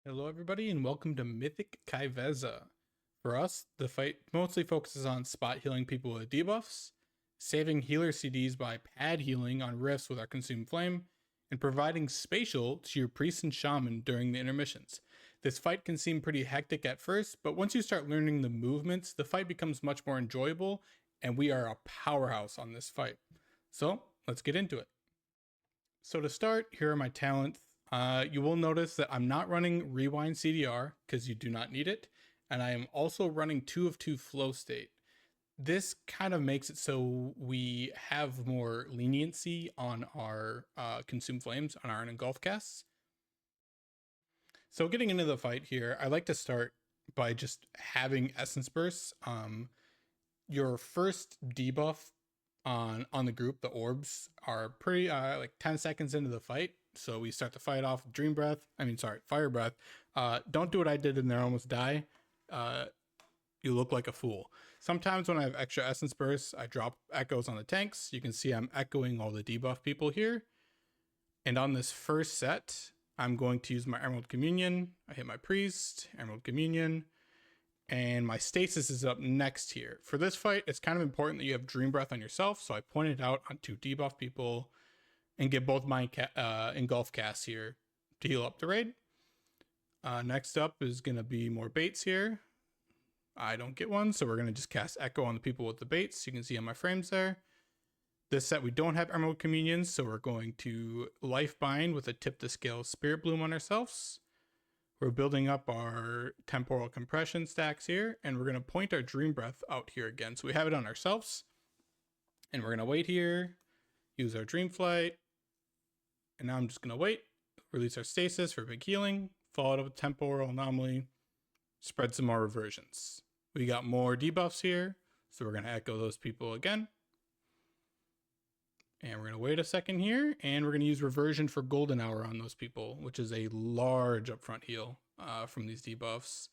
Hello everybody and welcome to Mythic Ky'veza. For us, the fight mostly focuses on spot healing people with debuffs, saving healer CDs by pad healing on rifts with our Consumed Flame, and providing spatial to your priest and shaman during the intermissions. This fight can seem pretty hectic at first, but once you start learning the movements, the fight becomes much more enjoyable, and we are a powerhouse on this fight. So, let's get into it. So to start, here are my talents. You will notice that I'm not running Rewind CDR because you do not need it. And I am also running 2 of 2 flow state. This kind of makes it so we have more leniency on our Consume Flames, on our Engulf casts. So getting into the fight here, I like to start by just having Essence Bursts. Your first debuff on the group, the orbs, are pretty like 10 seconds into the fight. So we start the fight off with Fire Breath. Don't do what I did and there almost die. You look like a fool. Sometimes when I have extra Essence Bursts, I drop echoes on the tanks. You can see I'm echoing all the debuff people here. And on this first set, I'm going to use my Emerald Communion. I hit my Priest, Emerald Communion, and my Stasis is up next here. For this fight, it's kind of important that you have Dream Breath on yourself, so I pointed out on 2 debuff people and get both my Engulf casts here to heal up the raid. Next up is going to be more baits here. I don't get one, so we're going to just cast Echo on the people with the baits. You can see on my frames there. This set, we don't have Emerald Communions, so we're going to Life Bind with a Tip to Scale Spirit Bloom on ourselves. We're building up our Temporal Compression stacks here, and we're going to point our Dream Breath out here again. So we have it on ourselves, and we're going to wait here, use our Dream Flight, and now I'm just going to wait, release our Stasis for big healing, follow it up with Temporal Anomaly, spread some more reversions. We got more debuffs here, so we're going to echo those people again. And we're going to wait a second here, and we're going to use Reversion for Golden Hour on those people, which is a large upfront heal from these debuffs.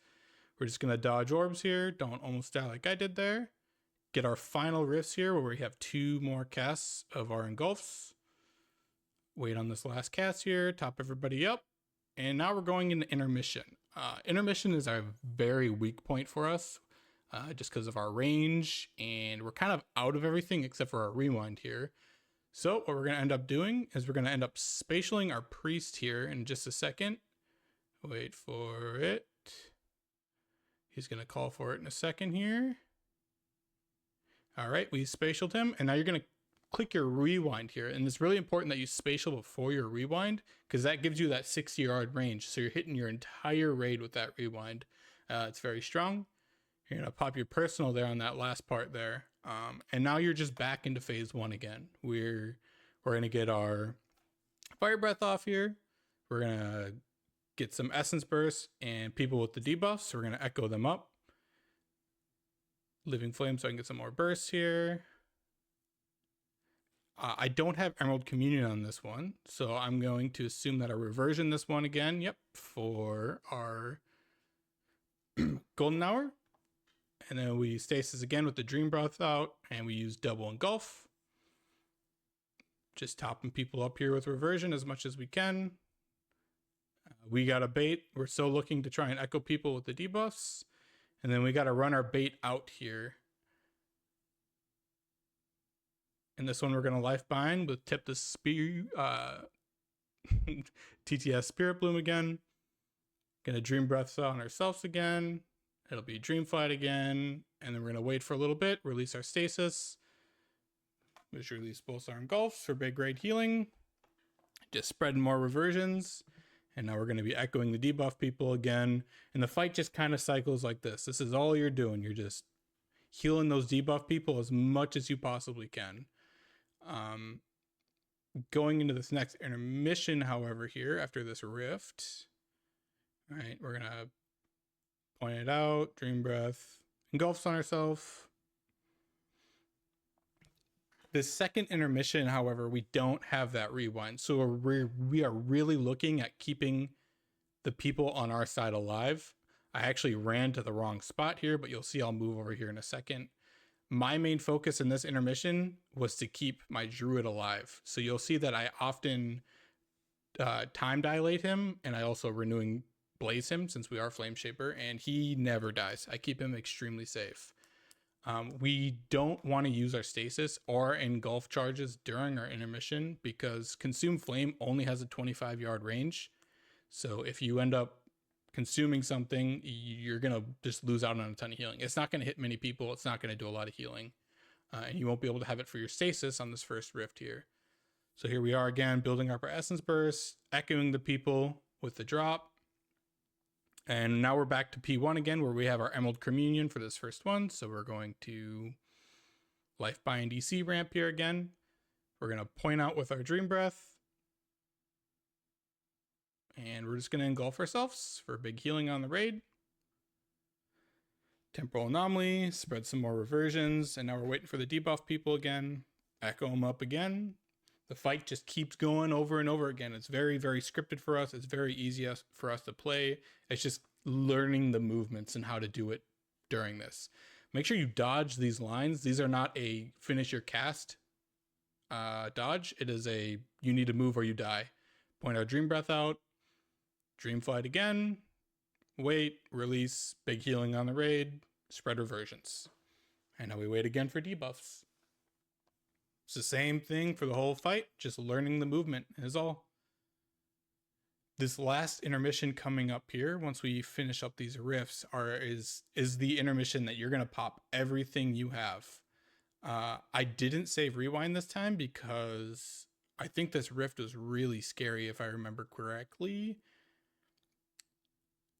We're just going to dodge orbs here. Don't almost die like I did there. Get our final rifts here, where we have 2 more casts of our Engulfs. Wait on this last cast here, top everybody up. And now we're going into Intermission. Intermission is a very weak point for us, just because of our range, and we're kind of out of everything except for our Rewind here. So what we're going to end up doing is we're going to end up spatialing our Priest here in just a second. Wait for it. He's going to call for it in a second here. All right, we spatialed him, and now you're going to click your Rewind here. And it's really important that you spatial before your Rewind, because that gives you that 60-yard range. So you're hitting your entire raid with that Rewind. It's very strong. You're going to pop your personal there on that last part there. And now you're just back into phase 1 again. We're going to get our Fire Breath off here. We're going to get some Essence Bursts and people with the debuffs. So we're going to echo them up. Living Flame so I can get some more bursts here. I don't have Emerald Communion on this one, so I'm going to assume that I reversion this one again. Yep, for our Golden Hour. And then we Stasis again with the Dream Breath out, and we use double Engulf. Just topping people up here with reversion as much as we can. We got a bait. We're still looking to try and echo people with the debuffs. And then we got to run our bait out here. And this one we're going to Life Bind with Tip the Spear, TTS Spirit Bloom again. Going to Dream Breath on ourselves again. It'll be Dream Flight again, and then we're going to wait for a little bit, release our Stasis. Just release both our Engulfs for big raid healing. Just spreading more reversions. And now we're going to be echoing the debuff people again. And the fight just kind of cycles like this. This is all you're doing. You're just healing those debuff people as much as you possibly can. Going into this next intermission, however, here, after this rift. All right, we're going to point it out, Dream Breath, Engulfs on ourselves. The second intermission, however, we don't have that Rewind. So we are really looking at keeping the people on our side alive. I actually ran to the wrong spot here, but you'll see I'll move over here in a second. My main focus in this intermission was to keep my Druid alive. So you'll see that I often time dilate him, and I also renewing blaze him since we are Flameshaper, and he never dies. I keep him extremely safe. We don't want to use our stasis or engulf charges during our intermission because Consume Flame only has a 25-yard range. So if you end up consuming something, you're going to just lose out on a ton of healing. It's not going to hit many people. It's not going to do a lot of healing. And you won't be able to have it for your stasis on this first rift here. So here we are again, building up our Essence Burst, echoing the people with the drop. And now we're back to P1 again, where we have our Emerald Communion for this first one. So we're going to Life Bind DC ramp here again. We're going to point out with our Dream Breath. And we're just going to engulf ourselves for big healing on the raid. Temporal Anomaly, spread some more reversions. And now we're waiting for the debuff people again. Echo them up again. The fight just keeps going over and over again. It's very, very scripted for us. It's very easy for us to play. It's just learning the movements and how to do it during this. Make sure you dodge these lines. These are not a finish your cast dodge. It is a you need to move or you die. Point our Dream Breath out. Dream Flight again. Wait, release, big healing on the raid, spread reversions. And now we wait again for debuffs. It's the same thing for the whole fight, just learning the movement is all. This last intermission coming up here, once we finish up these rifts, is the intermission that you're going to pop everything you have. I didn't save rewind this time because I think this rift was really scary if I remember correctly.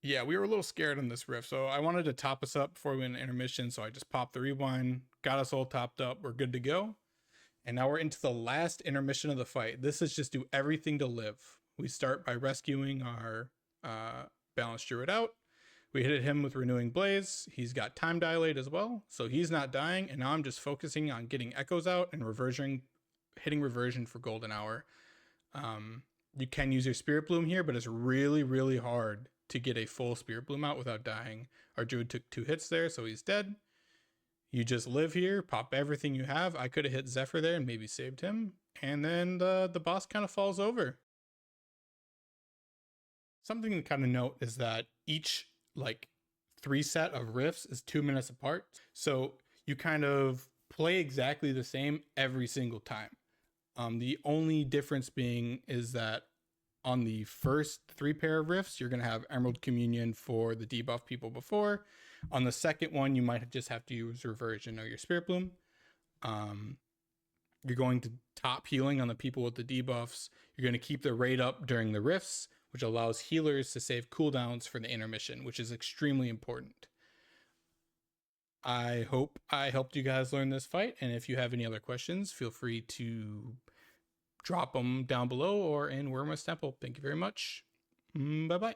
Yeah, we were a little scared on this rift, so I wanted to top us up before we went into intermission, so I just popped the rewind, got us all topped up, we're good to go. And now we're into the last intermission of the fight. This is just do everything to live. We start by rescuing our Balanced Druid out. We hit him with Renewing Blaze. He's got Time Dilate as well, so he's not dying. And now I'm just focusing on getting Echoes out and hitting Reversion for Golden Hour. You can use your Spirit Bloom here, but it's really, really hard to get a full Spirit Bloom out without dying. Our Druid took 2 hits there, so he's dead. You just live here, pop everything you have. I could have hit Zephyr there and maybe saved him. And then the boss kind of falls over. Something to kind of note is that each 3 set of rifts is 2 minutes apart. So you kind of play exactly the same every single time. The only difference being is that on the first 3 pair of rifts, you're going to have Emerald Communion for the debuff people before. On the second one, you might just have to use Reversion or your Spirit Bloom. You're going to top healing on the people with the debuffs. You're going to keep the raid up during the rifts, which allows healers to save cooldowns for the intermission, which is extremely important. I hope I helped you guys learn this fight, and if you have any other questions, feel free to drop them down below or in Wormwood's Temple. Thank you very much. Bye-bye.